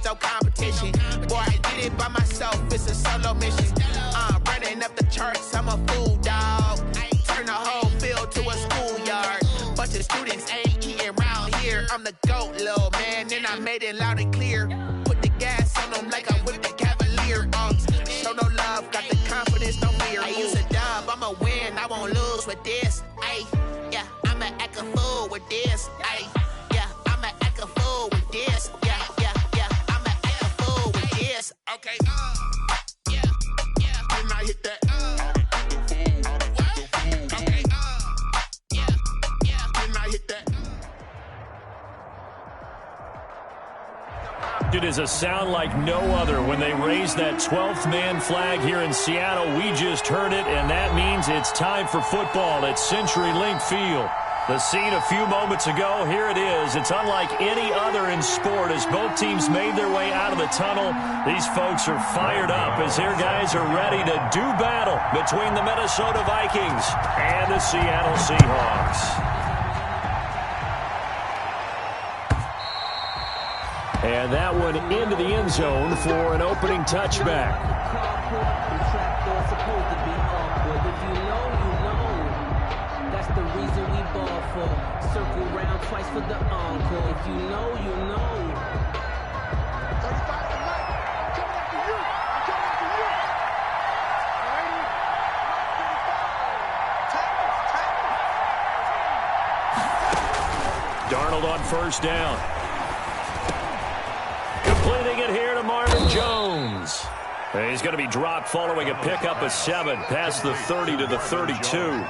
no competition. Boy, I did it by myself, it's a solo mission. Running up the charts, I'm a fool, dog. Turn the whole field to a schoolyard. Bunch of students ain't eating round here. I'm the GOAT, little man, and I made it loud and clear. Put the gas on them like I whipped the Cavalier. Show no love, got the confidence, no fear. I use a dub, I'ma win, I won't lose with this. Ay, yeah, I'ma act a fool with this. Ay, yeah, I'ma act a fool with this. Yeah, yeah, yeah, I'ma act a fool with this. Okay, yeah, yeah, when I hit that, okay, yeah, yeah, when I hit that. It is a sound like no other when they raise that 12th man flag here in Seattle. We just heard it, and that means it's time for football at CenturyLink Field. The scene a few moments ago, here it is. It's unlike any other in sport as both teams made their way out of the tunnel. These folks are fired up as their guys are ready to do battle between the Minnesota Vikings and the Seattle Seahawks. And that one into the end zone for an opening touchback. That's the reason we ball for. Circle round twice for the encore. If you know, you know. 35 to Mike. I'm coming after you. I'm coming after you. Alrighty. 35. Tackles. Darnold on first down. Completing it here to Marvin Jones. He's going to be dropped following a pickup of 7 past the 30 to the 32.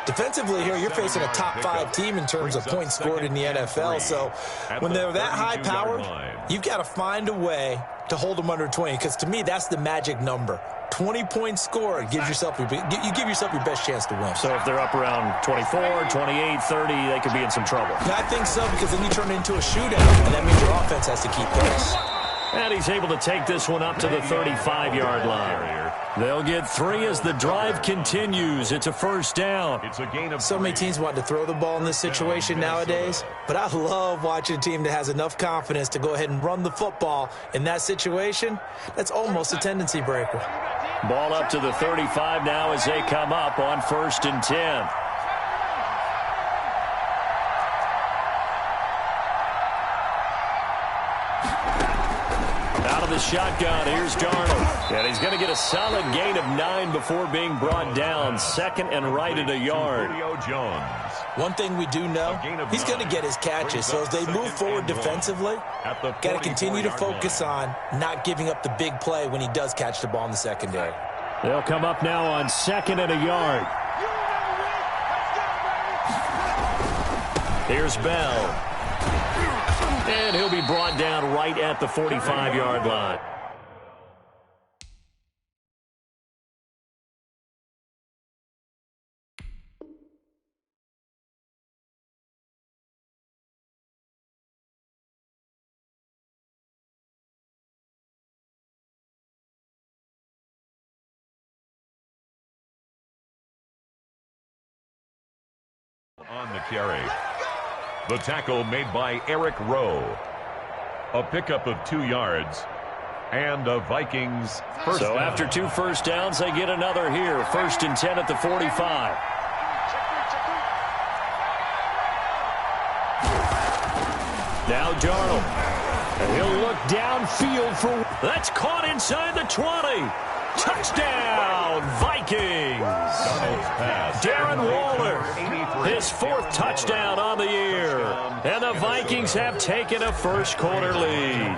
Defensively here, you're facing a top-5 team in terms of points scored in the NFL. So when they're that high-powered, you've got to find a way to hold them under 20. Because to me, that's the magic number. 20 points scored gives yourself you give yourself your best chance to win. So if they're up around 24, 28, 30, they could be in some trouble. Yeah, I think so, because then you turn it into a shootout, and that means your offense has to keep pace. And he's able to take this one up to the 35-yard line. They'll get 3 as the drive continues. It's a first down. So many teams want to throw the ball in this situation nowadays, but I love watching a team that has enough confidence to go ahead and run the football. In that situation, that's almost a tendency breaker. Ball up to the 35 now as they come up on 1st and 10. Out of the shotgun, here's Darnold. And he's going to get a solid gain of 9 before being brought down. 2nd and right at a yard. One thing we do know, he's going to get his catches. So as they move forward defensively, got to continue to focus on not giving up the big play when he does catch the ball in the secondary. They'll come up now on 2nd and a yard. Here's Bell. And he'll be brought down right at the 45-yard line. On the carry. The tackle made by Eric Rowe. A pickup of 2 yards. And the Vikings first So down. after 2 first downs, they get another here. 1st and 10 at the 45. Now Darnold. And he'll look downfield for... That's caught inside the 20. Touchdown, Vikings. Darren Waller, his 4th touchdown on the year. And the Vikings have taken a first-quarter lead.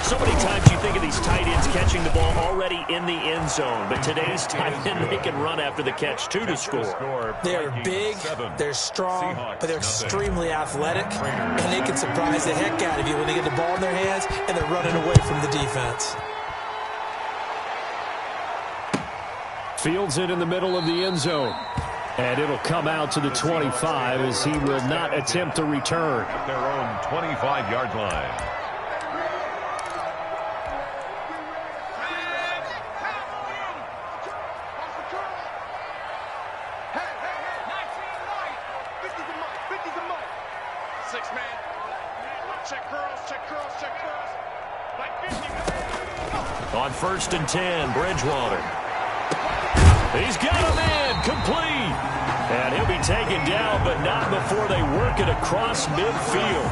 So many times you think of these tight ends catching the ball already in the end zone. But today's tight end, they can run after the catch, too, to score. They're big, they're strong, but they're extremely athletic. And they can surprise the heck out of you when they get the ball in their hands and they're running away from the defense. Fields it in the middle of the end zone. And it'll come out to the 25 as he will not attempt to return. At their own 25-yard line. Six man. Check girls, check girls, check girls. On 1st and 10, Bridgewater. He's got him in, complete. And he'll be taken down, but not before they work it across midfield.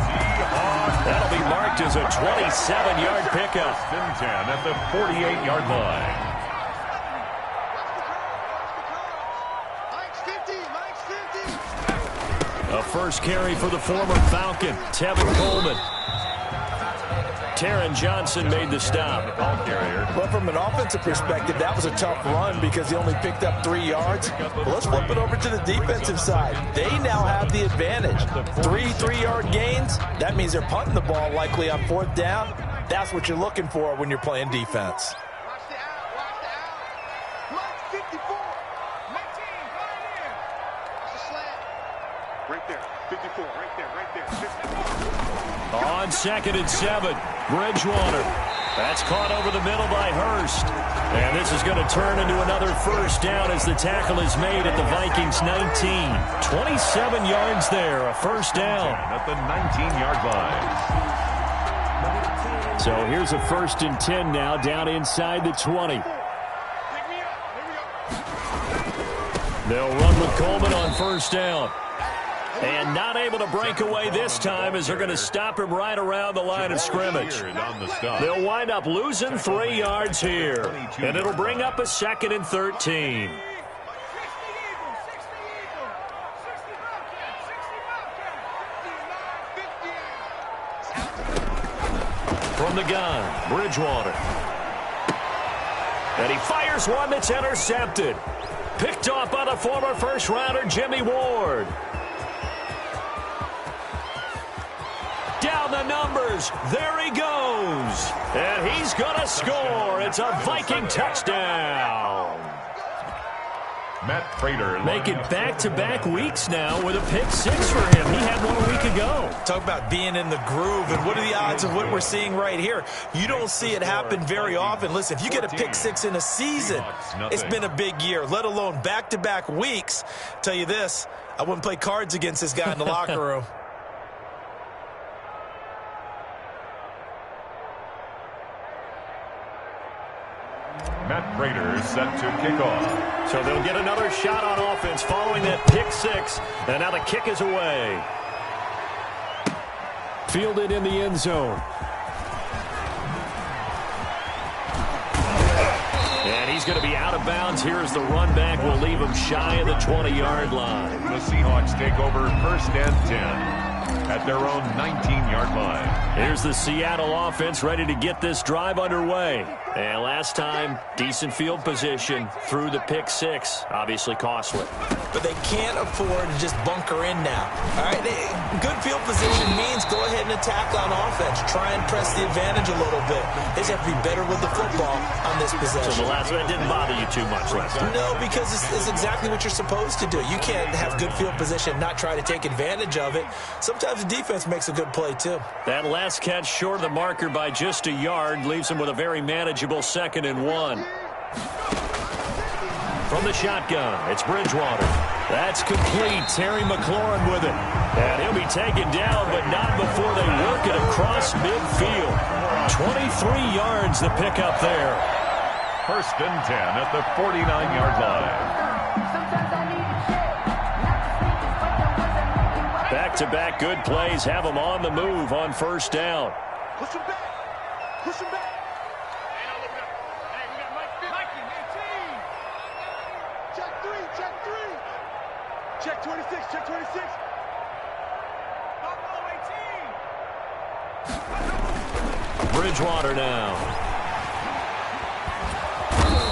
That'll be marked as a 27-yard pickup. 10 at the 48-yard line. A first carry for the former Falcon, Tevin Coleman. Taron Johnson made the stop. Well, from an offensive perspective, that was a tough run because he only picked up 3 yards. But let's flip it over to the defensive side. They now have the advantage. 3-3-yard gains. That means they're punting the ball likely on 4th down. That's what you're looking for when you're playing defense. Watch the out. Watch the out. Mike 54. 19. Right here. It's a slant. Right there. 54. Right there. Right there. 54. On 2nd and 7, Bridgewater. That's caught over the middle by Hurst. And this is going to turn into another first down as the tackle is made at the Vikings 19. 27 yards there, a first down. At the 19-yard line. So here's a 1st and 10 now, down inside the 20. They'll run with Coleman on 1st down. And not able to break away this time as they're going to stop him right around the line of scrimmage. They'll wind up losing 3 yards here. And it'll bring up a 2nd and 13. From the gun, Bridgewater. And he fires one that's intercepted. Picked off by the former first-rounder Jimmy Ward. Down the numbers. There he goes. And he's going to score. It's a Viking touchdown. Matt Prater. Making back-to-back weeks now with a pick 6 for him. He had one a week ago. Talk about being in the groove, and what are the odds of what we're seeing right here? You don't see it happen very often. Listen, if you get a pick 6 in a season, it's been a big year, let alone back-to-back weeks. Tell you this, I wouldn't play cards against this guy in the locker room. Matt Prater set to kick off. So they'll get another shot on offense following that pick 6. And now the kick is away. Fielded in the end zone. And he's going to be out of bounds here as the run back will leave him shy of the 20-yard line. The Seahawks take over 1st and 10 at their own 19-yard line. Here's the Seattle offense ready to get this drive underway. And last time, decent field position through the pick 6. Obviously costly. But they can't afford to just bunker in now. All right, good field position means go ahead and attack on offense. Try and press the advantage a little bit. They just have to be better with the football on this possession. So the last one didn't bother you too much last time? No, because it's exactly what you're supposed to do. You can't have good field position and not try to take advantage of it. Sometimes the defense makes a good play, too. That last catch short of the marker by just a yard leaves him with a very manageable 2nd and 1. From the shotgun, it's Bridgewater. That's complete. Terry McLaurin with it. And he'll be taken down, but not before they work it across midfield. 23 yards the pickup there. 1st and 10 at the 49-yard line. Back-to-back good plays have them on the move on 1st down. Push him back. Push him back. Check 3. Check 3. Check 26. Check 26. Bridgewater now.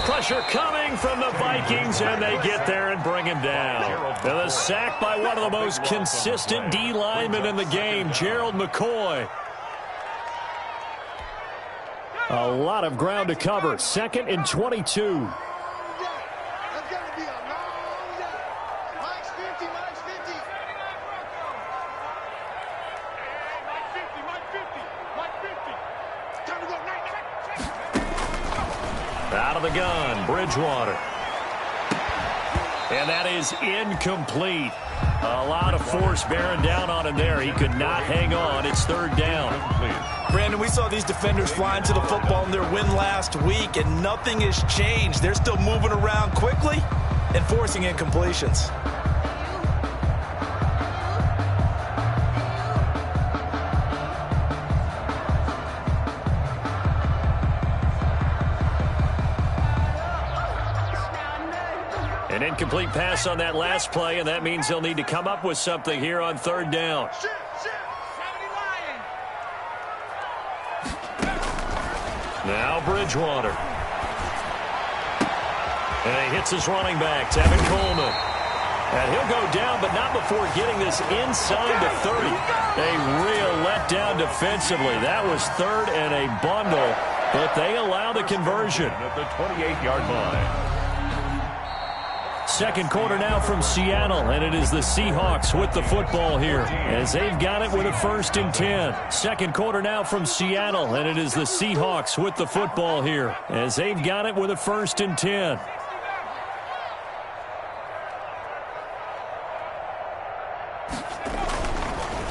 Pressure coming from the Vikings, and they get there and bring him down. And a sack by one of the most consistent D linemen in the game, Gerald McCoy. A lot of ground to cover. 2nd and 22. Out of the gun, Bridgewater. And that is incomplete. A lot of force bearing down on him there. He could not hang on. It's 3rd down. Brandon, we saw these defenders flying to the football in their win last week, and nothing has changed. They're still moving around quickly and forcing incompletions. An incomplete pass on that last play, and that means they'll need to come up with something here on third down. Now Bridgewater. And he hits his running back, Tevin Coleman. And he'll go down, but not before getting this inside the 30. A real letdown defensively. That was third and a bundle, but they allow the conversion. At the 28-yard line. Second quarter now from Seattle, and it is the Seahawks with the football here as they've got it with a 1st and 10. Second quarter now from Seattle, and it is the Seahawks with the football here as they've got it with a 1st and 10.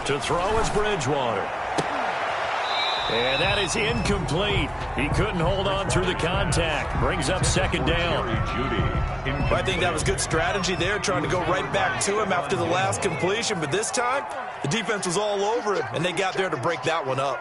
To throw is Bridgewater. And that is incomplete. He couldn't hold on through the contact. Brings up second down. I think that was good strategy there, trying to go right back to him after the last completion. But this time, the defense was all over him, and they got there to break that one up.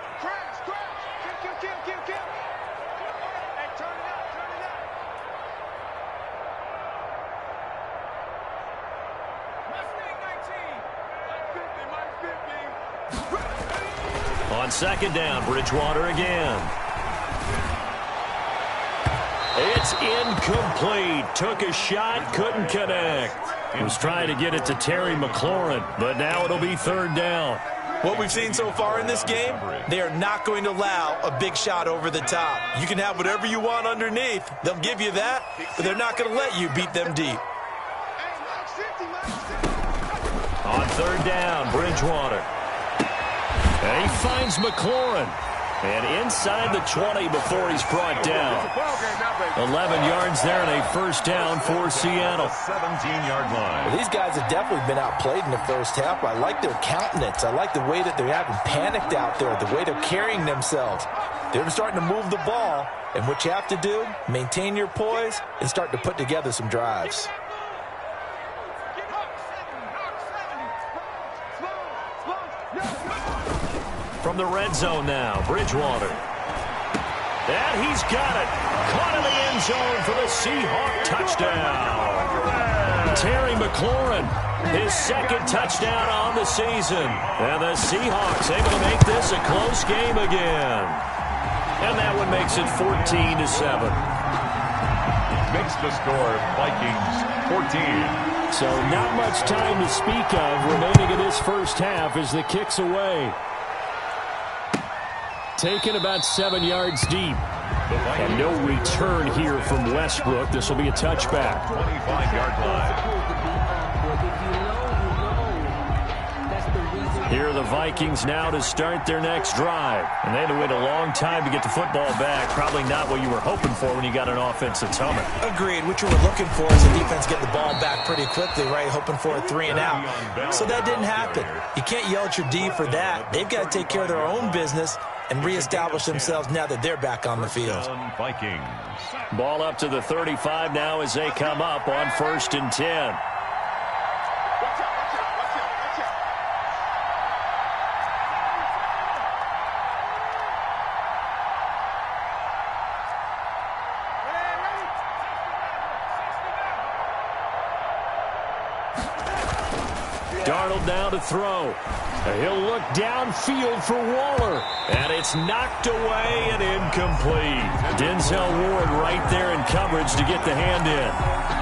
On second down, Bridgewater again. It's incomplete. Took a shot, couldn't connect. He was trying to get it to Terry McLaurin, but now it'll be third down. What we've seen so far in this game, they are not going to allow a big shot over the top. You can have whatever you want underneath. They'll give you that, but they're not going to let you beat them deep. On third down, Bridgewater. And he finds McLaurin. And inside the 20 before he's brought down. 11 yards there and a first down for Seattle. 17-yard line. Well, these guys have definitely been outplayed in the first half. I like their countenance. I like the way that they haven't panicked out there, the way they're carrying themselves. They're starting to move the ball. And what you have to do, maintain your poise and start to put together some drives. From the red zone now, Bridgewater. And he's got it. Caught in the end zone for the Seahawk touchdown. Terry McLaurin, his second touchdown on the season. And the Seahawks able to make this a close game again. And that one makes it 14-7. Makes the score Vikings 14. So not much time to speak of remaining in this first half as the kick's away. Taken about 7 yards deep. And no return here from Westbrook. This will be a touchback. 25-yard line. Here are the Vikings now to start their next drive. And they had to wait a long time to get the football back. Probably not what you were hoping for when you got an offense that's humming. Agreed. What you were looking for is the defense getting the ball back pretty quickly, right? Hoping for a 3 and out. So that didn't happen. You can't yell at your D for that. They've got to take care of their own business and reestablish themselves now that they're back on the field. Vikings. Ball up to the 35 now as they come up on 1st and 10. Darnold now to throw. He'll look downfield for Waller. And it's knocked away and incomplete. Denzel Ward right there in coverage to get the hand in.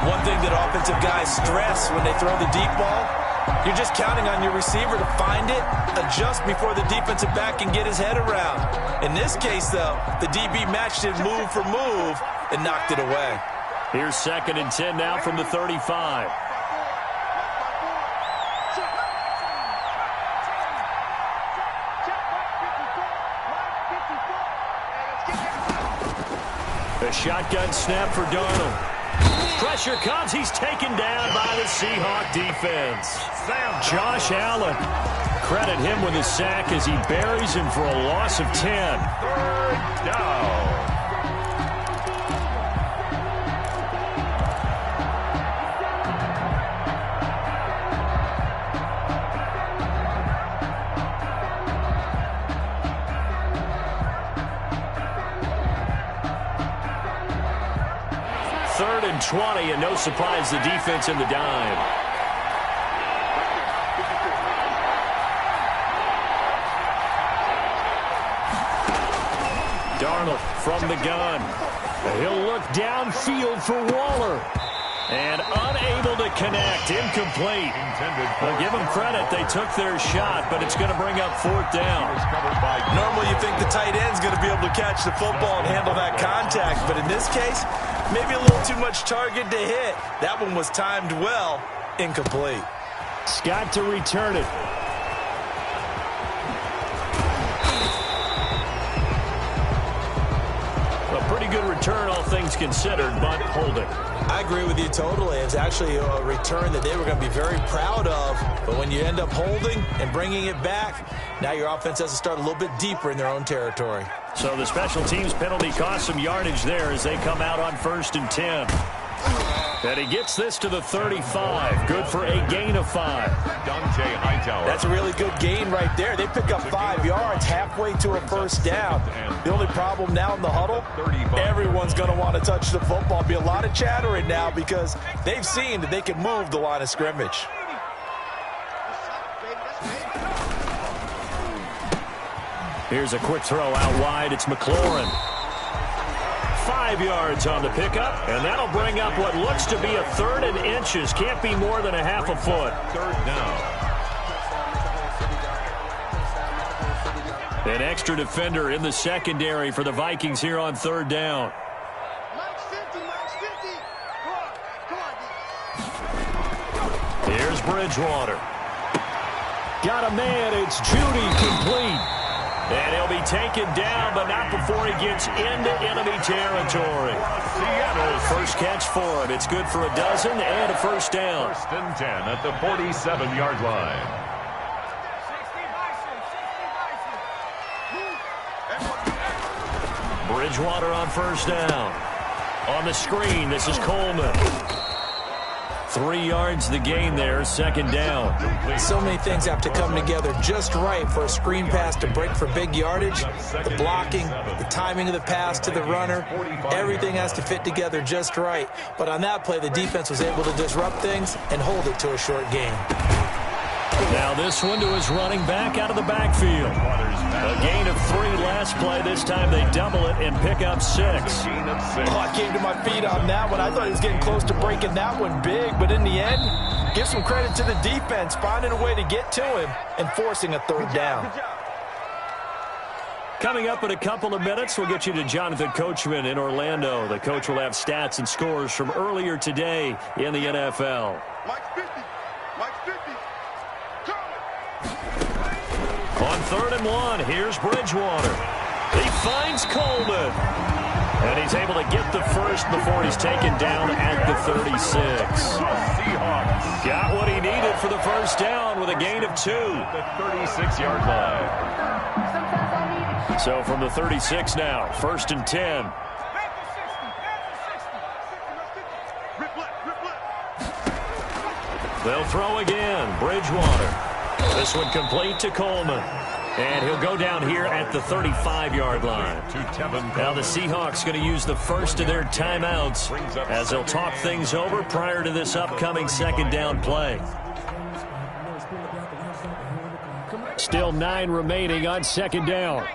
One thing that offensive guys stress when they throw the deep ball, you're just counting on your receiver to find it, adjust before the defensive back can get his head around. In this case, though, the DB matched it move for move and knocked it away. Here's 2nd and 10 now from the 35. A shotgun snap for Darnold. Pressure comes. He's taken down by the Seahawk defense. Josh Allen credit him with a sack as he buries him for a loss of 10. Third down. Third and 20, and no surprise, the defense in the dime. Darnold from the gun. He'll look downfield for Waller. And unable to connect. Incomplete. Well, give them credit. They took their shot, but it's going to bring up fourth down. Normally you think the tight end's going to be able to catch the football and handle that contact, but in this case, maybe a little too much target to hit. That one was timed well. Incomplete. Scott to return it. A pretty good return, all things considered, but hold it. I agree with you totally. It's actually a return that they were going to be very proud of. But when you end up holding and bringing it back, now your offense has to start a little bit deeper in their own territory. So the special teams penalty cost some yardage there as they come out on 1st and 10. And he gets this to the 35. Good for a gain of 5. Dante Hightower. That's a really good gain right there. They pick up 5 yards halfway to a first down. The only problem now in the huddle, everyone's going to want to touch the football. Be a lot of chattering now because they've seen that they can move the line of scrimmage. Here's a quick throw out wide. It's McLaurin. 5 yards on the pickup, and that'll bring up what looks to be a 3rd and inches. Can't be more than a half a foot. 3rd down. An extra defender in the secondary for the Vikings here on 3rd down. Here's Bridgewater. Got a man. It's Judy, complete. And he'll be taken down, but not before he gets into enemy territory. Seattle, first catch for him. It's good for a dozen and a first down. 1st and 10 at the 47-yard line. Bridgewater on 1st down. On the screen, this is Coleman. 3 yards the gain there, 2nd down. So many things have to come together just right for a screen pass to break for big yardage. The blocking, the timing of the pass to the runner, everything has to fit together just right. But on that play, the defense was able to disrupt things and hold it to a short gain. Now this one to his running back out of the backfield. A gain of 3 last play. This time they double it and pick up 6. Oh, I came to my feet on that one. I thought he was getting close to breaking that one big, but in the end, give some credit to the defense, finding a way to get to him and forcing a 3rd down. Coming up in a couple of minutes, we'll get you to Jonathan Coachman in Orlando. The coach will have stats and scores from earlier today in the NFL. Mike 50. Mike 50. On 3rd and 1, here's Bridgewater. He finds Coleman. And he's able to get the first before he's taken down at the 36. Seahawks Got what he needed for the first down with a gain of 2. the 36-yard line. So from the 36 now, 1st and 10. They'll throw again. Bridgewater. This one complete to Coleman. And he'll go down here at the 35-yard line. Now the Seahawks going to use the first of their timeouts as they'll talk things over prior to this upcoming 2nd down play. Still 9 remaining on 2nd down. I'm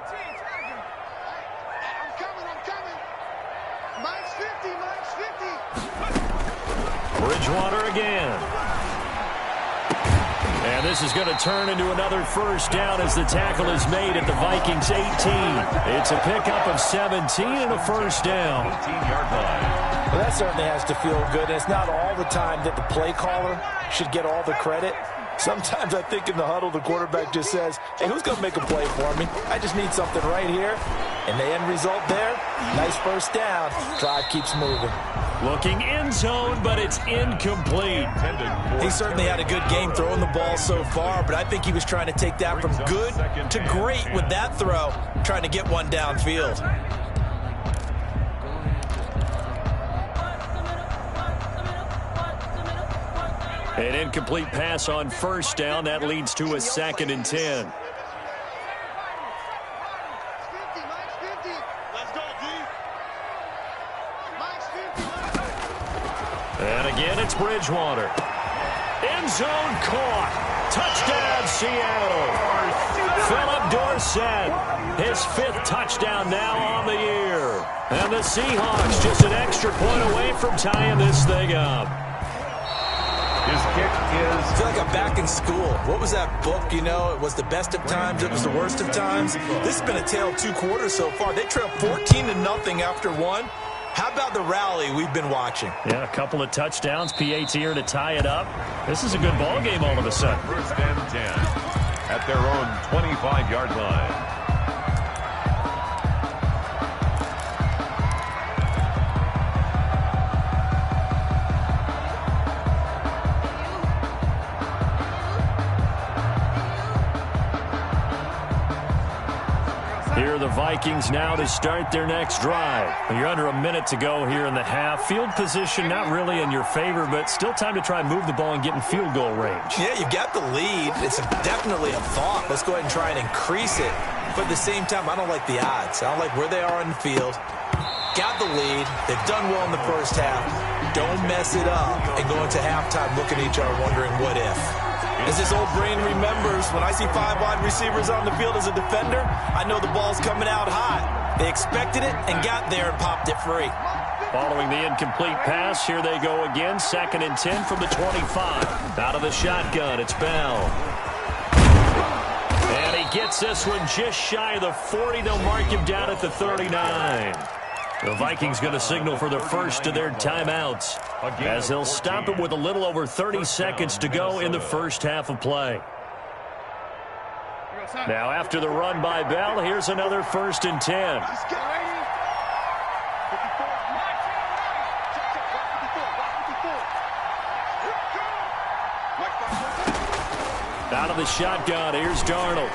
coming. Mike's 50. Bridgewater again. And this is going to turn into another first down as the tackle is made at the Vikings 18. It's a pickup of 17 and a first down. 18-yard line. Well, that certainly has to feel good. And it's not all the time that the play caller should get all the credit. Sometimes I think in the huddle, the quarterback just says, hey, who's going to make a play for me? I just need something right here. And the end result there, nice first down. Drive keeps moving. Looking end zone, but it's incomplete. He certainly had a good game throwing the ball so far, but I think he was trying to take that from good to great with that throw, trying to get one downfield. An incomplete pass on first down. That leads to a 2nd and 10. And again, it's Bridgewater. End zone caught. Touchdown, Seattle. Philip Dorsett, his 5th touchdown now on the year. And the Seahawks just an extra point away from tying this thing up. His kick is... I feel like I'm back in school. What was that book, you know? It was the best of times. It was the worst of times. This has been a tale of 2 quarters so far. They trailed 14-0 after 1. How about the rally we've been watching? Yeah, a couple of touchdowns. PAT here to tie it up. This is a good ball game all of a sudden. 1st and 10 at their own 25-yard line. Here are the Vikings now to start their next drive. You're under a minute to go here in the half. Field position not really in your favor, but still time to try and move the ball and get in field goal range. Yeah, you've got the lead. It's definitely a thought. Let's go ahead and try and increase it. But at the same time, I don't like the odds. I don't like where they are on the field. Got the lead. They've done well in the first half. Don't mess it up and go into halftime looking at each other wondering what if. As this old brain remembers, when I see 5 wide receivers on the field as a defender, I know the ball's coming out hot. They expected it and got there and popped it free. Following the incomplete pass, here they go again. 2nd and 10 from the 25. Out of the shotgun, it's Bell. And he gets this one just shy of the 40. They'll mark him down at the 39. The Vikings going to signal for the first of their timeouts as they'll stop it with a little over 30 seconds to go in the first half of play. Now after the run by Bell, here's another 1st and 10. Out of the shotgun, here's Darnold.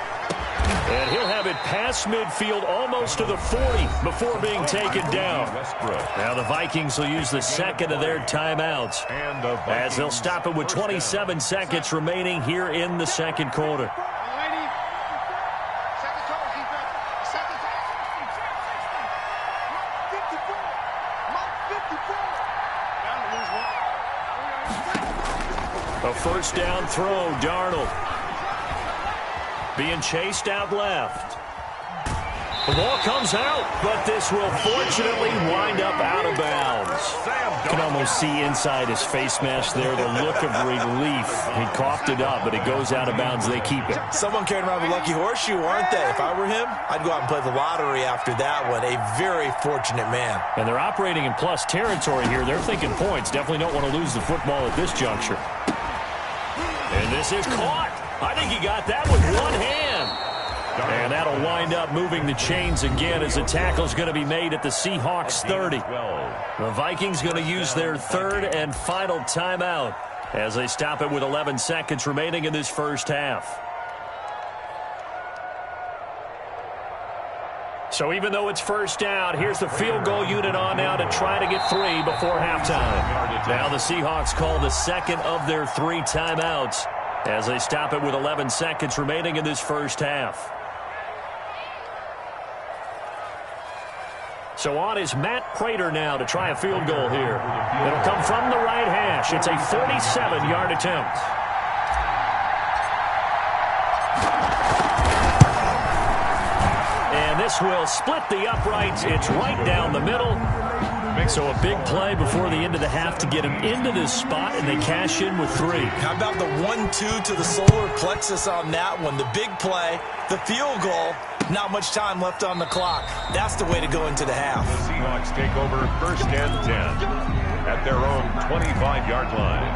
And he'll have it past midfield almost to the 40 before being taken down. Now the Vikings will use the 2nd of their timeouts as they'll stop it with 27 seconds remaining here in the 2nd quarter. A 1st down throw, Darnold. Being chased out left. The ball comes out, but this will fortunately wind up out of bounds. You can almost see inside his face mask there the look of relief. He coughed it up, but it goes out of bounds. They keep it. Someone carrying around a lucky horseshoe, aren't they? If I were him, I'd go out and play the lottery after that one. A very fortunate man. And they're operating in plus territory here. They're thinking points. Definitely don't want to lose the football at this juncture. And this is caught. I think he got that with one hand. And that'll wind up moving the chains again as the tackle's going to be made at the Seahawks 30. The Vikings going to use their 3rd and final timeout as they stop it with 11 seconds remaining in this first half. So even though it's 1st down, here's the field goal unit on now to try to get 3 before halftime. Now the Seahawks call the 2nd of their 3 timeouts as they stop it with 11 seconds remaining in this first half. So on is Matt Prater now to try a field goal here. It'll come from the right hash. It's a 47-yard attempt. And this will split the uprights. It's right down the middle. So a big play before the end of the half to get him into this spot, and they cash in with 3. How about the 1-2 to the solar plexus on that one? The big play, the field goal, not much time left on the clock. That's the way to go into the half. The Seahawks take over 1st and 10 at their own 25-yard line.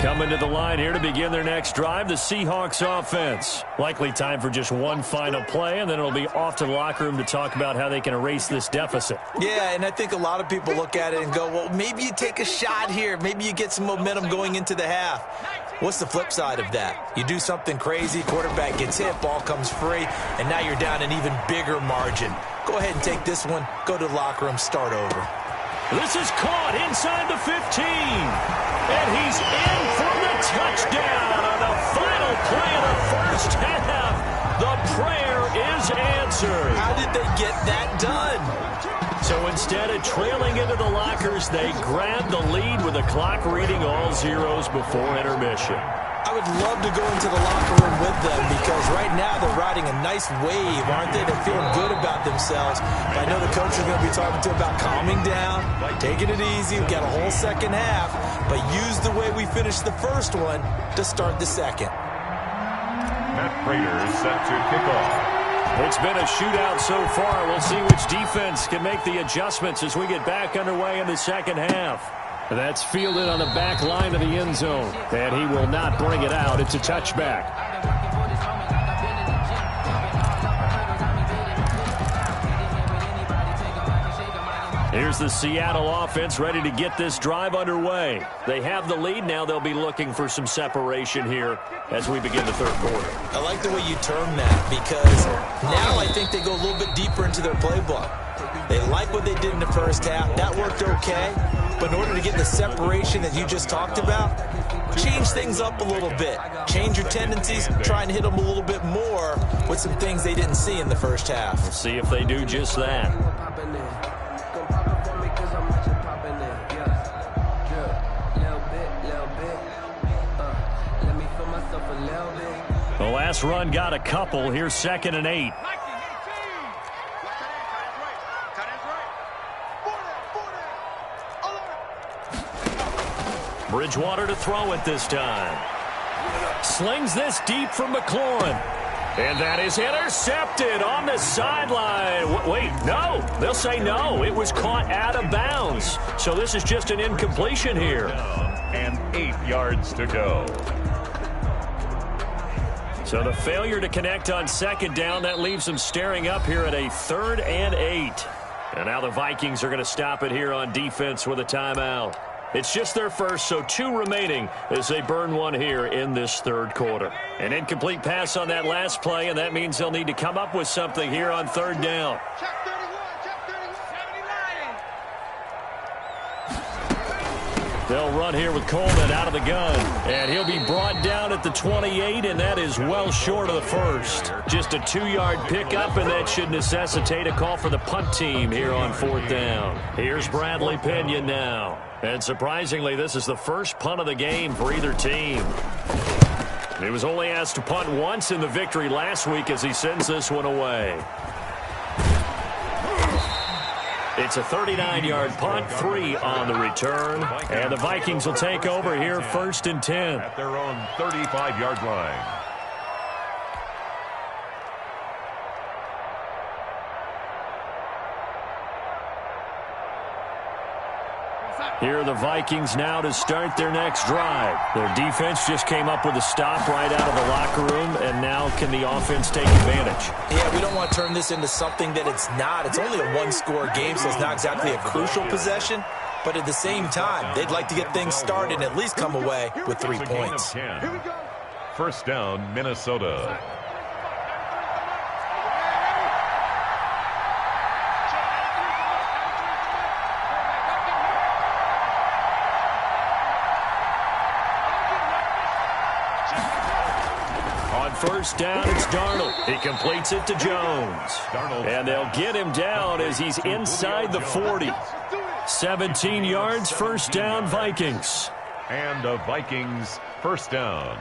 Coming to the line here to begin their next drive, the Seahawks offense. Likely time for just one final play, and then it'll be off to the locker room to talk about how they can erase this deficit. Yeah, and I think a lot of people look at it and go, well, maybe you take a shot here. Maybe you get some momentum going into the half. What's the flip side of that? You do something crazy, quarterback gets hit, ball comes free, and now you're down an even bigger margin. Go ahead and take this one, go to the locker room, start over. This is caught inside the 15. And he's in for the touchdown on the final play of the first half. The prayer is answered. How did they get that done? So instead of trailing into the lockers, they grabbed the lead with the clock reading all zeros before intermission. I would love to go into the locker room with them because right now they're riding a nice wave, aren't they? They're feeling good about themselves. But I know the coach is going to be talking to them about calming down, taking it easy. We've got a whole second half, but use the way we finished the first one to start the second. Matt Prater set to kick off. It's been a shootout so far. We'll see which defense can make the adjustments as we get back underway in the second half. That's fielded on the back line of the end zone, and he will not bring it out. It's a touchback. Here's the Seattle offense ready to get this drive underway. They have the lead. Now they'll be looking for some separation here as we begin the third quarter. I like the way you term that because now I think they go a little bit deeper into their playbook. They like what they did in the first half. That worked okay. But in order to get the separation that you just talked about, change things up a little bit. Change your tendencies. Try and hit them a little bit more with some things they didn't see in the first half. We'll see if they do just that. The last run got a couple. Here's 2nd and 8. Bridgewater to throw it this time. Slings this deep from McLaurin. And that is intercepted on the sideline. Wait, no. They'll say no. It was caught out of bounds. So this is just an incompletion here. And 8 yards to go. So the failure to connect on 2nd down, that leaves them staring up here at a 3rd and 8. And now the Vikings are going to stop it here on defense with a timeout. It's just their first, so 2 remaining as they burn one here in this third quarter. An incomplete pass on that last play, and that means they'll need to come up with something here on 3rd down. They'll run here with Coleman out of the gun, and he'll be brought down at the 28, and that is well short of the first. Just a 2-yard pickup, and that should necessitate a call for the punt team here on 4th down. Here's Bradley Pinion now. And surprisingly, this is the first punt of the game for either team. He was only asked to punt once in the victory last week as he sends this one away. It's a 39-yard punt, 3 on the return. And the Vikings will take over here 1st and 10. At their own 35-yard line. Here are the Vikings now to start their next drive. Their defense just came up with a stop right out of the locker room, and now can the offense take advantage? Yeah, we don't want to turn this into something that it's not. It's only a one-score game, so it's not exactly a crucial possession. But at the same time, they'd like to get things started and at least come away with 3 points. First down, Minnesota. First down, it's Darnold. He completes it to Jones. And they'll get him down as he's inside the 40. 17 yards, first down, Vikings. And the Vikings first down.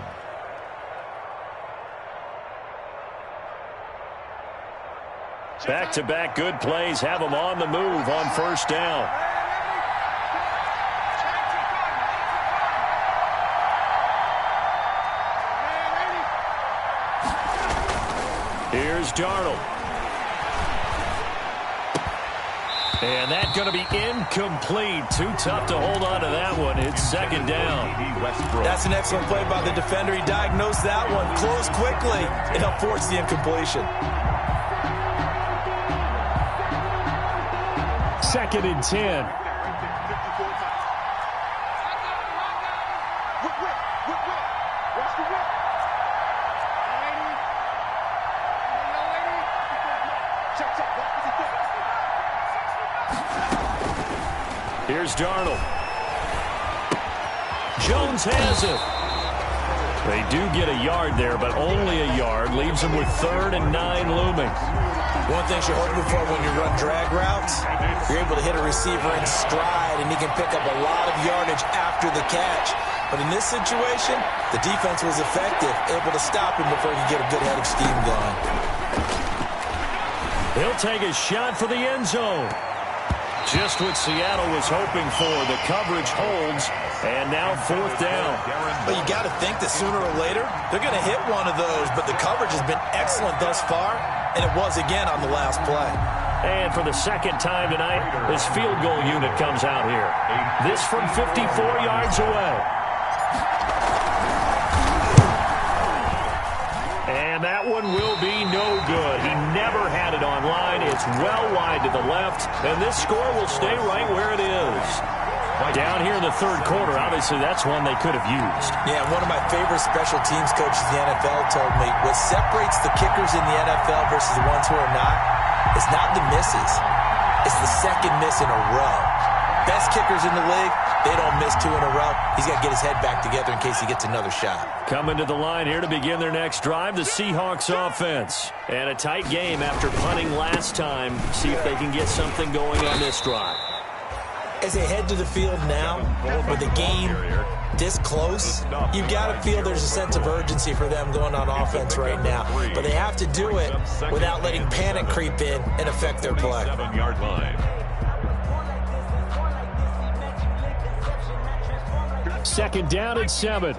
Back-to-back good plays have them on the move on first down. Here's Darnold. And that's going to be incomplete. Too tough to hold on to that one. It's second down. That's an excellent play by the defender. He diagnosed that one, closed quickly, and helped force the incompletion. Second and 10. Here's Darnold. Jones has it. They do get a yard there, but only a yard. Leaves them with 3rd and 9 looming. One thing you're hoping for when you run drag routes, you're able to hit a receiver in stride, and he can pick up a lot of yardage after the catch. But in this situation, the defense was effective, able to stop him before he could get a good head of steam going. He'll take a shot for the end zone. Just what Seattle was hoping for. The coverage holds, and now 4th down. But you got to think that sooner or later, they're going to hit one of those, but the coverage has been excellent thus far, and it was again on the last play. And for the second time tonight, his field goal unit comes out here. This from 54 yards away. And that one will be no good. He never had it on line. It's well wide to the left, and this score will stay right where it is. Down here in the 3rd quarter, obviously that's one they could have used. Yeah, one of my favorite special teams coaches in the NFL told me what separates the kickers in the NFL versus the ones who are not is not the misses. It's the second miss in a row. Best kickers in the league, they don't miss 2 in a row. He's got to get his head back together in case he gets another shot. Coming to the line here to begin their next drive, the Seahawks offense. And a tight game after punting last time. See if they can get something going on this drive. As they head to the field now, with the game this close, you've got to feel there's a sense of urgency for them going on offense right now. But they have to do it without letting panic creep in and affect their play. 7-yard line. Second down at 7.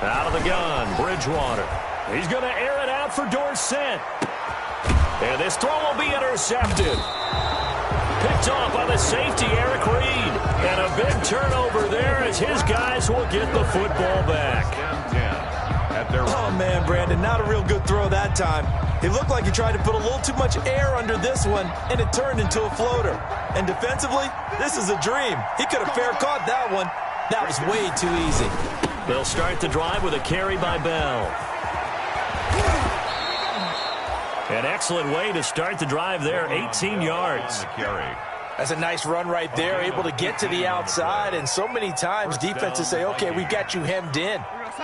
Out of the gun, Bridgewater. He's going to air it out for Dorsett. And this throw will be intercepted. Picked off by the safety, Eric Reed. And a big turnover there as his guys will get the football back. Oh, man, Brandon, not a real good throw that time. It looked like he tried to put a little too much air under this one, and it turned into a floater. And defensively, this is a dream. He could have fair caught that one. That was way too easy. They'll start the drive with a carry by Bell. An excellent way to start the drive there, 18 yards. That's a nice run right there, able to get to the outside. And so many times defenses say, okay, we've got you hemmed in.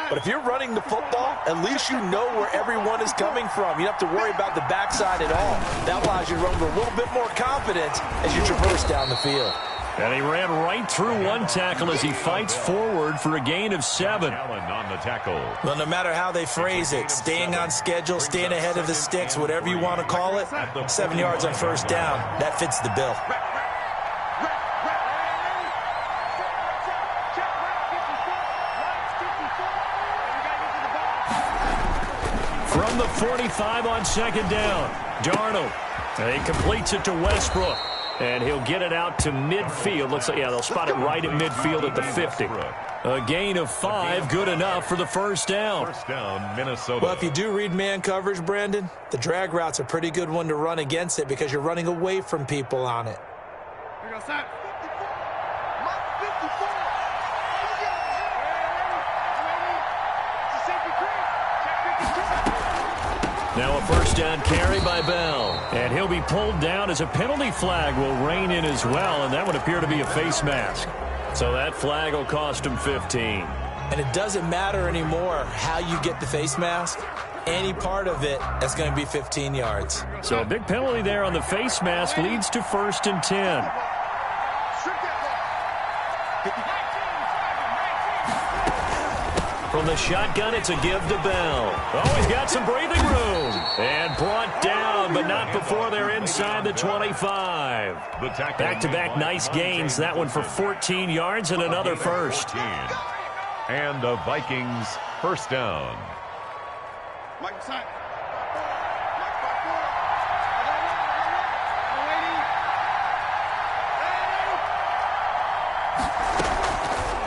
But if you're running the football, at least you know where everyone is coming from. You don't have to worry about the backside at all. That allows you to run with a little bit more confidence as you traverse down the field. And he ran right through one tackle as he fights forward for a gain of 7. On the tackle. Well, no matter how they phrase it, staying on schedule, staying ahead of the sticks, whatever you want to call it, 7 yards on first down, that fits the bill. From the 45 on second down, Darnold. He completes it to Westbrook. And he'll get it out to midfield. Looks like, yeah, they'll spot it right at midfield at the 50. A gain of 5, good enough for the first down. First down, Minnesota. Well, if you do read man coverage, Brandon, the drag route's a pretty good one to run against it because you're running away from people on it. Here goes that. Now a first down carry by Bell. And he'll be pulled down as a penalty flag will rein in as well, and that would appear to be a face mask. So that flag will cost him 15. And it doesn't matter anymore how you get the face mask. Any part of it, that's going to be 15 yards. So a big penalty there on the face mask leads to 1st and 10. From the shotgun, it's a give to Bell. Oh, he's got some breathing room. And brought down, but not before they're inside the 25. Back-to-back nice gains. That one for 14 yards and another first. And a Vikings first down. Mike Side.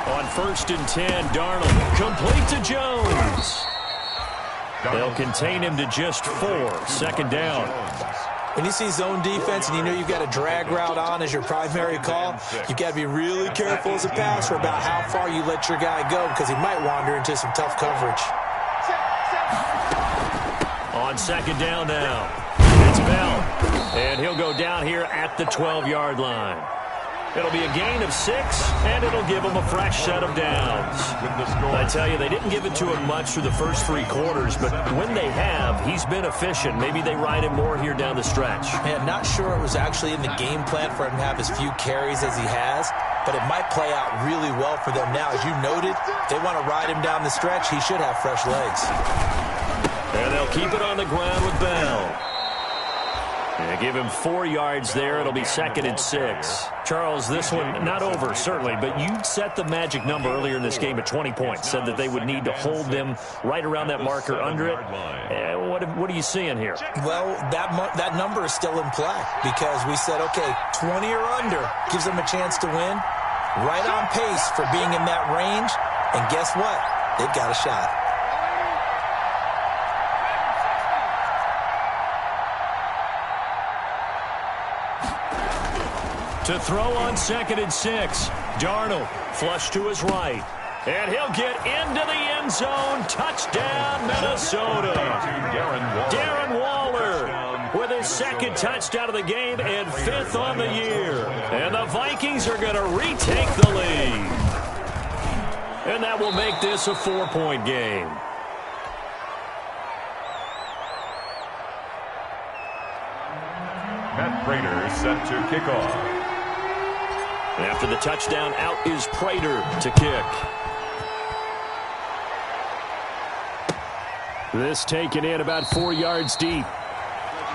On 1st and 10, Darnold complete to Jones. They'll contain him to just 4. 2nd down. When you see zone defense and you know you've got a drag route on as your primary call, you've got to be really careful as a passer about how far you let your guy go because he might wander into some tough coverage. On 2nd down now, it's Bell. And he'll go down here at the 12-yard line. It'll be a gain of 6, and it'll give them a fresh set of downs. I tell you, they didn't give it to him much through the first 3 quarters, but when they have, he's been efficient. Maybe they ride him more here down the stretch. Man, not sure it was actually in the game plan for him to have as few carries as he has, but it might play out really well for them now. As you noted, they want to ride him down the stretch. He should have fresh legs. And they'll keep it on the ground with Bell. And give him 4 yards there. It'll be 2nd and 6. Charles, this one not over, certainly, but you set the magic number earlier in this game at 20 points. Said that they would need to hold them right around that marker under it. What are you seeing here? Well, that number is still in play because we said, okay, 20 or under gives them a chance to win. Right on pace for being in that range. And guess what? They've got a shot. To throw on 2nd and 6. Darnold flush to his right. And he'll get into the end zone. Touchdown, Minnesota. Darren Waller with his 2nd touchdown of the game and 5th on the year. And the Vikings are going to retake the lead. And that will make this a 4-point game. Matt Prater set to kick off. After the touchdown, out is Prater to kick. This taken in about 4 yards deep.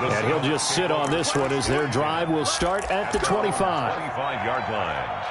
And he'll just sit on this one as their drive will start at the 25. 25-yard line.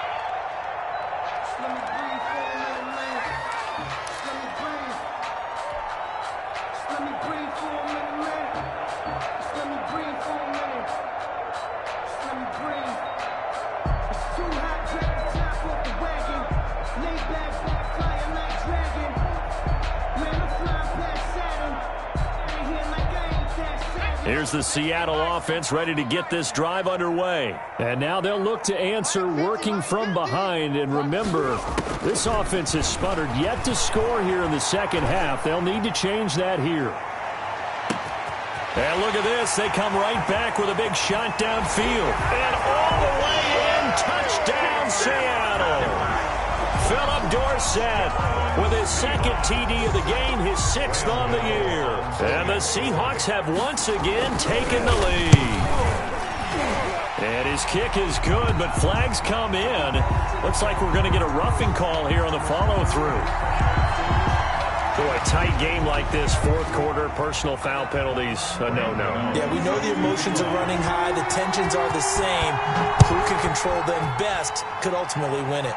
Here's the Seattle offense ready to get this drive underway. And now they'll look to answer working from behind. And remember, this offense has sputtered yet to score here in the second half. They'll need to change that here. And look at this. They come right back with a big shot downfield. And all the way in. Touchdown, Seattle. Philip Dorsett with his 2nd TD of the game, his 6th on the year. And the Seahawks have once again taken the lead. And his kick is good, but flags come in. Looks like we're going to get a roughing call here on the follow-through. Boy, a tight game like this, 4th quarter, personal foul penalties, a no-no. Yeah, we know the emotions are running high. The tensions are the same. Who can control them best could ultimately win it.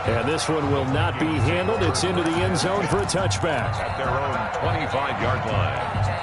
And this one will not be handled. It's into the end zone for a touchback. At their own 25-yard line.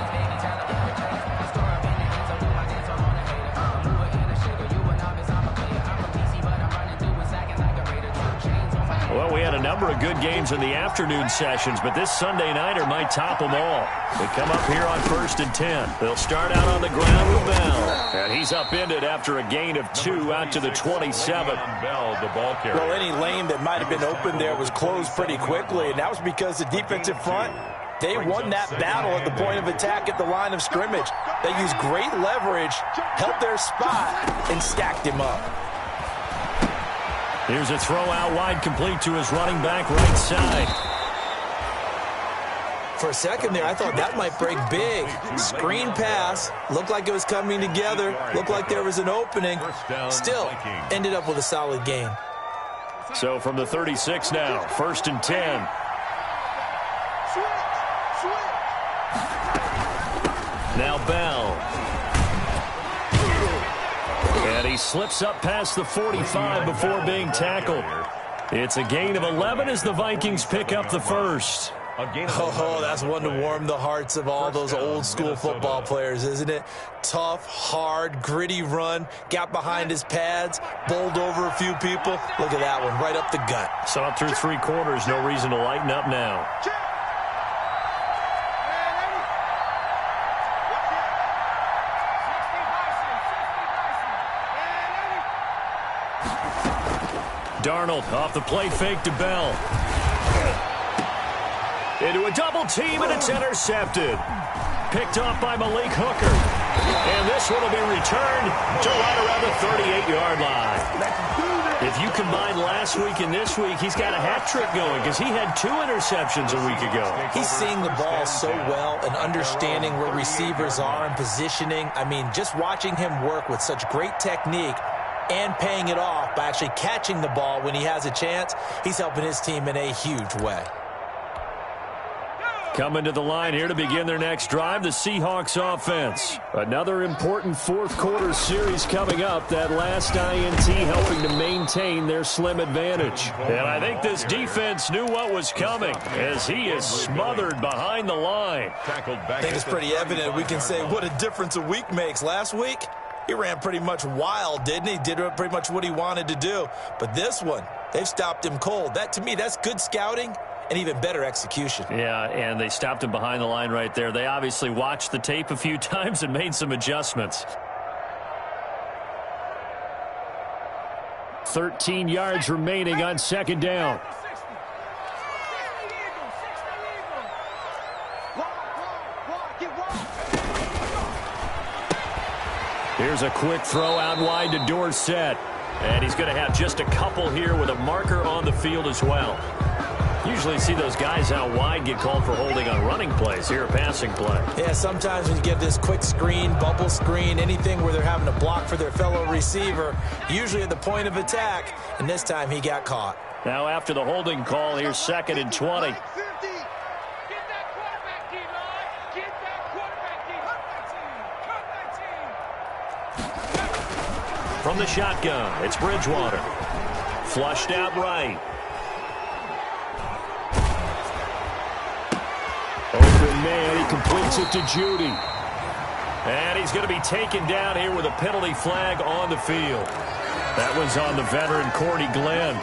Well, we had a number of good games in the afternoon sessions, but this Sunday nighter might top them all. They come up here on 1st and 10. They'll start out on the ground with Bell. And he's upended after a gain of 2 out to the 27. Bell, the ball carrier. Well, any lane that might have been open there was closed pretty quickly, and that was because the defensive front, they won that battle at the point of attack at the line of scrimmage. They used great leverage, held their spot, and stacked him up. Here's a throw out wide, complete to his running back right side. For a second there, I thought that might break big. Screen pass, looked like it was coming together, looked like there was an opening. Still, ended up with a solid gain. So from the 36 now, 1st and 10. Now Bell. And he slips up past the 45 before being tackled. It's a gain of 11 as the Vikings pick up the first. Oh, that's one to warm the hearts of all those old-school football players, isn't it? Tough, hard, gritty run, got behind his pads, bowled over a few people. Look at that one, right up the gut. Saw it through 3 quarters, no reason to lighten up now. Darnold off the play fake to Bell. Into a double team, and it's intercepted. Picked off by Malik Hooker. And this one will be returned to right around the 38-yard line. If you combine last week and this week, he's got a hat trick going because he had 2 interceptions a week ago. He's seeing the ball so well and understanding where receivers are and positioning. I mean, just watching him work with such great technique and paying it off by actually catching the ball when he has a chance, he's helping his team in a huge way. Coming to the line here to begin their next drive, the Seahawks offense. Another important fourth-quarter series coming up. That last INT helping to maintain their slim advantage. And I think this defense knew what was coming as he is smothered behind the line. I think it's pretty evident. We can say what a difference a week makes. Last week, he ran pretty much wild, didn't he? Did pretty much what he wanted to do. But this one, they've stopped him cold. That, to me, that's good scouting and even better execution. Yeah, and they stopped him behind the line right there. They obviously watched the tape a few times and made some adjustments. 13 yards remaining on second down. Here's a quick throw out wide to Dorsett. And he's going to have just a couple here with a marker on the field as well. Usually see those guys out wide get called for holding on running plays. Here, a passing play. Yeah, sometimes when you get this quick screen, bubble screen, anything where they're having to block for their fellow receiver, usually at the point of attack, and this time he got caught. Now after the holding call, here's 2nd and 20. From the shotgun, it's Bridgewater. Flushed out right. Open man, he completes it to Judy. And he's going to be taken down here with a penalty flag on the field. That one's on the veteran, Cordy Glenn.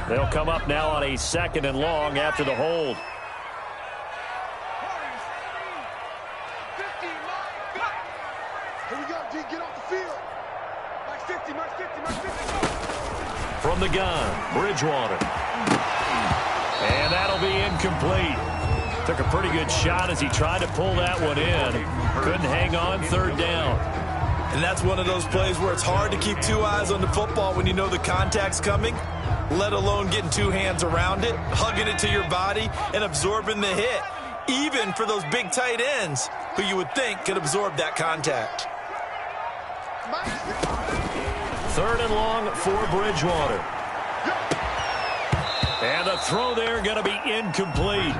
They'll come up now on a 2nd and long after the hold. Here we go, D, get off the field. Max 50, Max 50, Max 50. From the gun, Bridgewater. And that'll be incomplete. Took a pretty good shot as he tried to pull that one in. Couldn't hang on, 3rd down. And that's one of those plays where it's hard to keep 2 eyes on the football when you know the contact's coming, let alone getting 2 hands around it, hugging it to your body, and absorbing the hit, even for those big tight ends who you would think could absorb that contact. 3rd and long for Bridgewater. And the throw there going to be incomplete.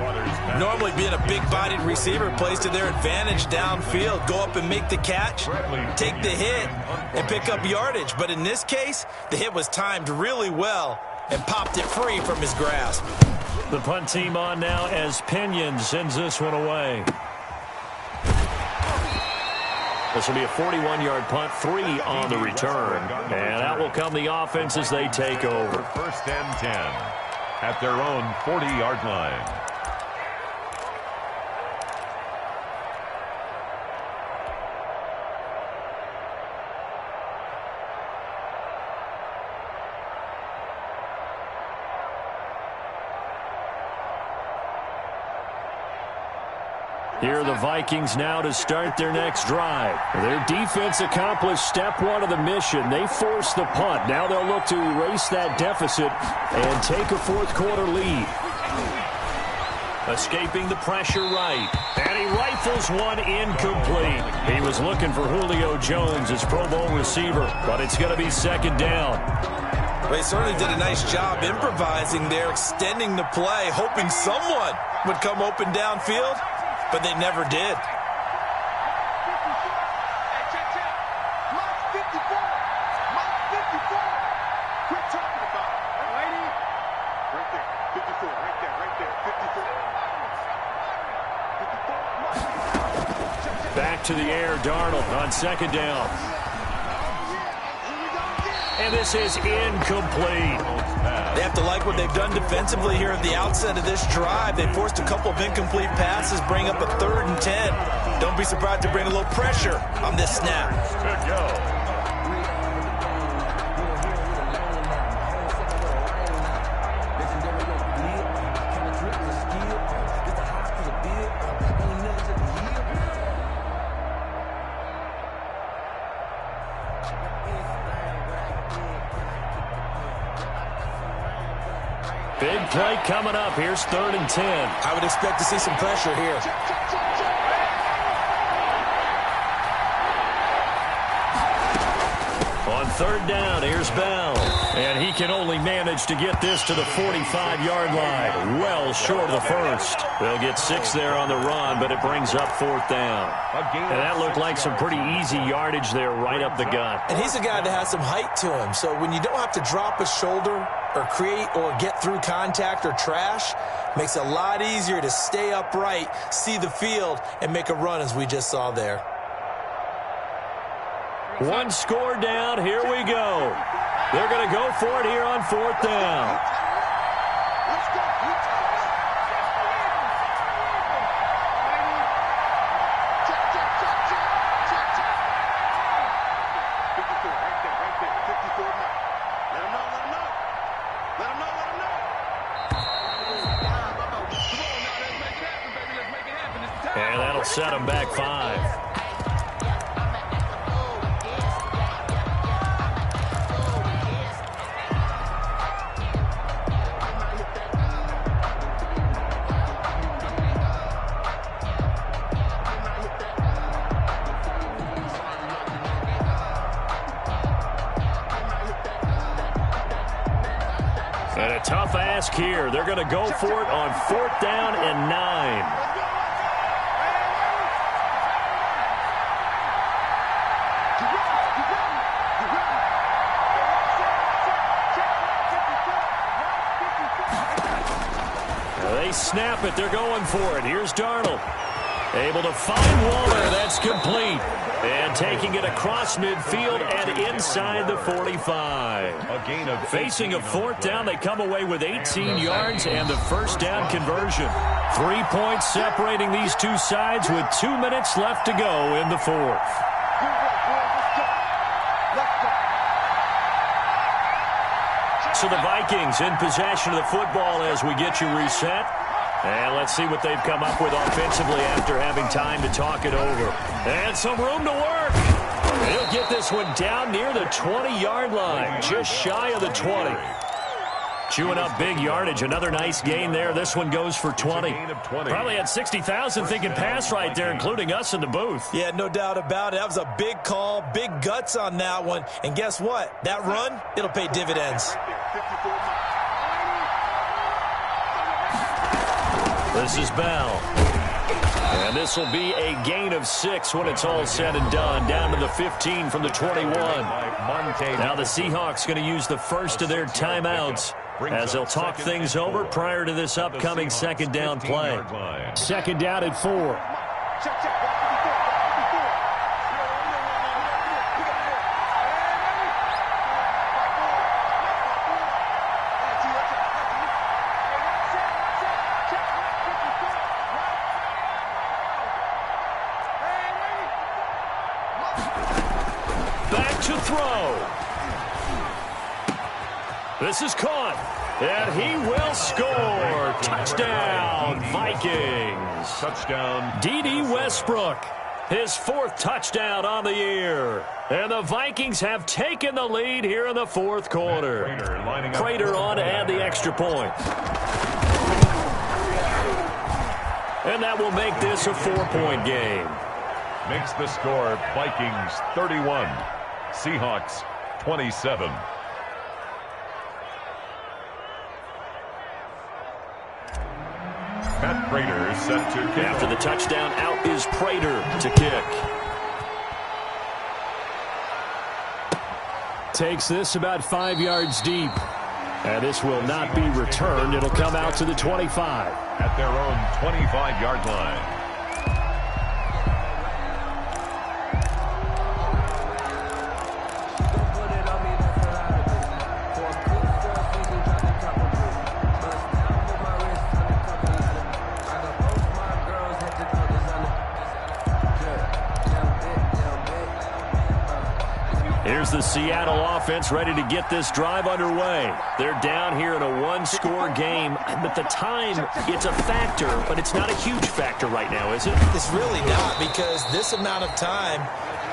Normally being a big-bodied receiver plays to their advantage downfield. Go up and make the catch, take the hit, and pick up yardage. But in this case, the hit was timed really well and popped it free from his grasp. The punt team on now as Pinion sends this one away. This will be a 41-yard punt, 3 on the return. And out will come the offense as they take over. 1st and 10 at their own 40-yard line. Here are the Vikings now to start their next drive. Their defense accomplished step 1 of the mission. They forced the punt. Now they'll look to erase that deficit and take a 4th quarter lead. Escaping the pressure right. And he rifles one incomplete. He was looking for Julio Jones, his Pro Bowl receiver, but it's going to be 2nd down. Well, he certainly did a nice job improvising there, extending the play, hoping someone would come open downfield. But they never did. to the air. Darnold on second down. And this is incomplete. They have to like what they've done defensively here at the outset of this drive. They forced a couple of incomplete passes, bring up a 3rd and 10. Don't be surprised to bring a little pressure on this snap. Good go. Big play coming up. Here's 3rd and 10. I would expect to see some pressure here. On 3rd down, here's Bell. And he can only manage to get this to the 45-yard line. Well short of the first. They'll get 6 there on the run, but it brings up 4th down. And that looked like some pretty easy yardage there right up the gut. And he's a guy that has some height to him. So when you don't have to drop a shoulder or create or get through contact or trash, makes it a lot easier to stay upright, see the field, and make a run as we just saw there. 1 score down. Here we go. They're going to go for it here on 4th down. And that'll set them back 5. And a tough ask here. They're going to go for it on 4th down and 9. They snap it. They're going for it. Here's Darnold. Able to find Waller. That's complete. And taking it across midfield and inside the 45. A gain of Facing a 4th down, they come away with 18 yards and the 1st down conversion. 3 points separating these two sides with 2 minutes left to go in the 4th. So the Vikings in possession of the football as we get you reset. And let's see what they've come up with offensively after having time to talk it over. And some room to work. He'll get this one down near the 20-yard line, just shy of the 20. Chewing up big yardage. Another nice gain there. This one goes for 20. Probably had 60,000 thinking pass right there, including us in the booth. Yeah, no doubt about it. That was a big call, big guts on that one. And guess what? That run, it'll pay dividends. This is Bell. And this will be a gain of 6 when it's all said and done. Down to the 15 from the 21. Now the Seahawks going to use the first of their timeouts as they'll talk things over prior to this upcoming 2nd down play. 2nd down at 4. Back to throw. This is caught. And he will score. Touchdown, Vikings. Touchdown. D.D. Westbrook. His 4th touchdown on the year. And the Vikings have taken the lead here in the 4th quarter. Prater on to add the extra point. And that will make this a 4-point game. Makes the score Vikings 31, Seahawks 27. Pat Prater set to kick. After the touchdown, out is Prater to kick. Takes this about 5 yards deep. And this will not be returned. It'll come out to the 25. At their own 25-yard line. Here's the Seattle offense ready to get this drive underway. They're down here in a one-score game. But the time, it's a factor, but it's not a huge factor right now, is it? It's really not, because this amount of time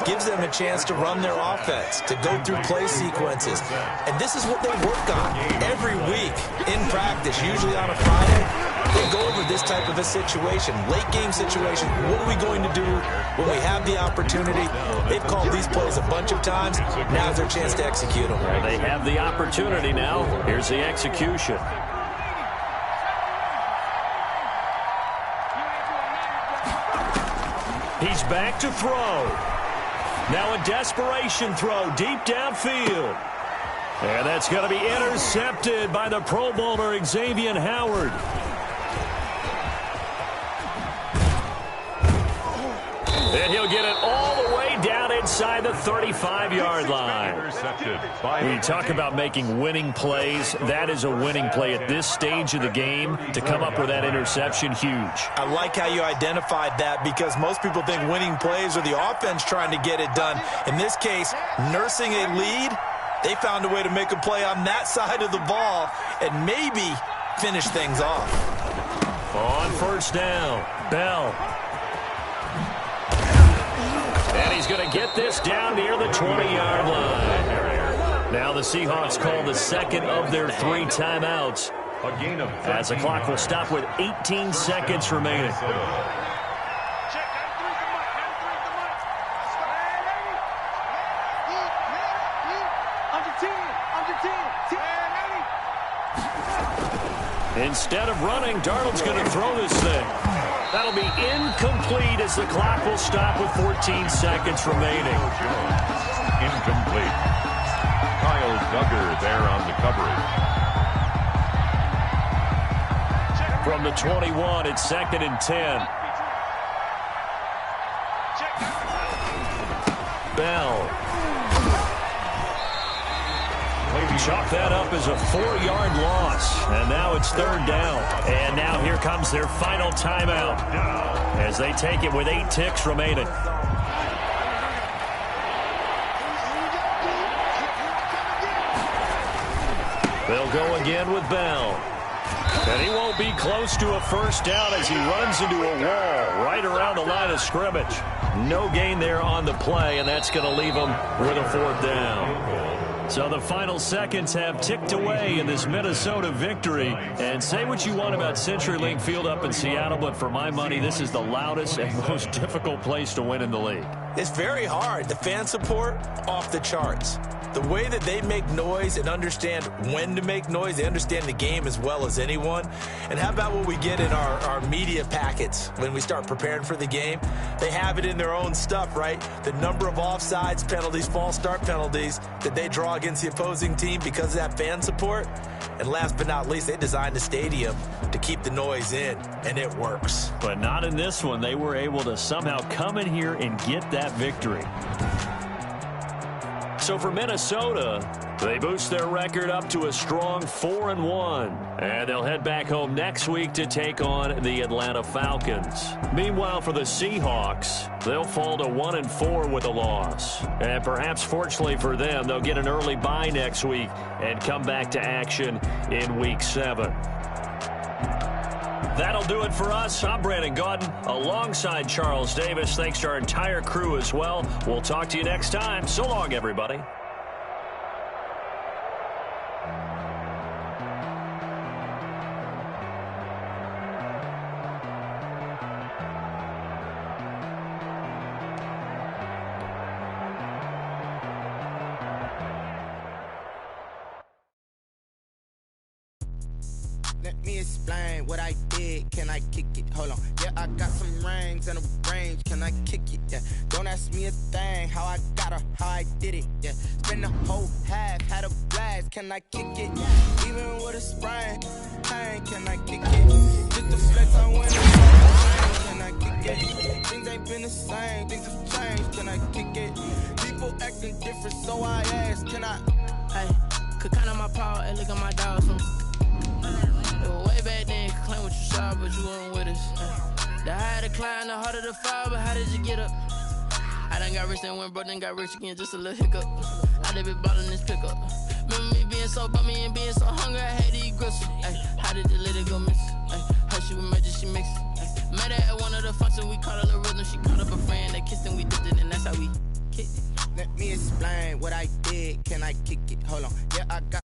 gives them a chance to run their offense, to go through play sequences. And this is what they work on every week in practice, usually on a Friday. They go over this type of a situation, late game situation. What are we going to do when we have the opportunity? They've called these plays a bunch of times. Now's their chance to execute them. Well, they have the opportunity now. Here's the execution. He's back to throw. Now a desperation throw deep downfield. And that's going to be intercepted by the Pro Bowler Xavier Howard. And he'll get it all the way down inside the 35-yard line. When you talk about making winning plays, that is a winning play at this stage of the game. To come up with that interception, huge. I like how you identified that, because most people think winning plays are the offense trying to get it done. In this case, nursing a lead, they found a way to make a play on that side of the ball and maybe finish things off. On first down, Bell. And he's going to get this down near the 20-yard line. Now the Seahawks call the second of their 3 timeouts, as the clock will stop with 18 seconds remaining. Instead of running, Darnold's going to throw this thing. That'll be incomplete as the clock will stop with 14 seconds remaining. Incomplete. Kyle Duggar there on the coverage. From the 21, it's 2nd and 10. Bell. Chalk that up as a 4-yard loss. And now it's 3rd down. And now here comes their final timeout as they take it with 8 ticks remaining. They'll go again with Bell. And he won't be close to a first down as he runs into a wall right around the line of scrimmage. No gain there on the play, and that's going to leave him with a 4th down. So the final seconds have ticked away in this Minnesota victory. And say what you want about CenturyLink Field up in Seattle, but for my money, this is the loudest and most difficult place to win in the league. It's very hard. The fan support, off the charts. The way that they make noise and understand when to make noise, they understand the game as well as anyone. And how about what we get in our media packets when we start preparing for the game? They have it in their own stuff, right? The number of offsides penalties, false start penalties that they draw against the opposing team because of that fan support. And last but not least, they designed a stadium to keep the noise in, and it works. But not in this one. They were able to somehow come in here and get that victory. So for Minnesota, they boost their record up to a strong 4-1. And they'll head back home next week to take on the Atlanta Falcons. Meanwhile, for the Seahawks, they'll fall to 1-4 with a loss. And perhaps fortunately for them, they'll get an early bye next week and come back to action in Week 7. That'll do it for us. I'm Brandon Gaudin alongside Charles Davis. Thanks to our entire crew as well. We'll talk to you next time. So long, everybody. Let me explain what I did. Can I kick it? Hold on. Yeah, I got some rings and a range. Can I kick it? Yeah. Don't ask me a thing. How I got her, how I did it. Yeah. Spend the whole half, had a blast. Can I kick it? Even with a sprain, pain. Can I kick it? Just the flex I went. Can I kick it? Things ain't been the same. Things have changed. Can I kick it? People acting different, so I ask. Can I? Hey, could count on my power and look at my dogs from. Way back then, claim what you saw, but you weren't with us. The higher the climb, the harder the fall, but how did you get up? I done got rich and went broke, then got rich again, just a little hiccup. I done been ballin' this pickup. Remember me being so bummy and being so hungry, I had to eat gristle. Ay, how did the lady go miss? Ay, her she was major, she mixed. Ay, met her at one of the functions, we caught a little rhythm. She caught up a friend, they kissed and we dipped it, and that's how we kicked it. Let me explain what I did. Can I kick it? Hold on. Yeah, I got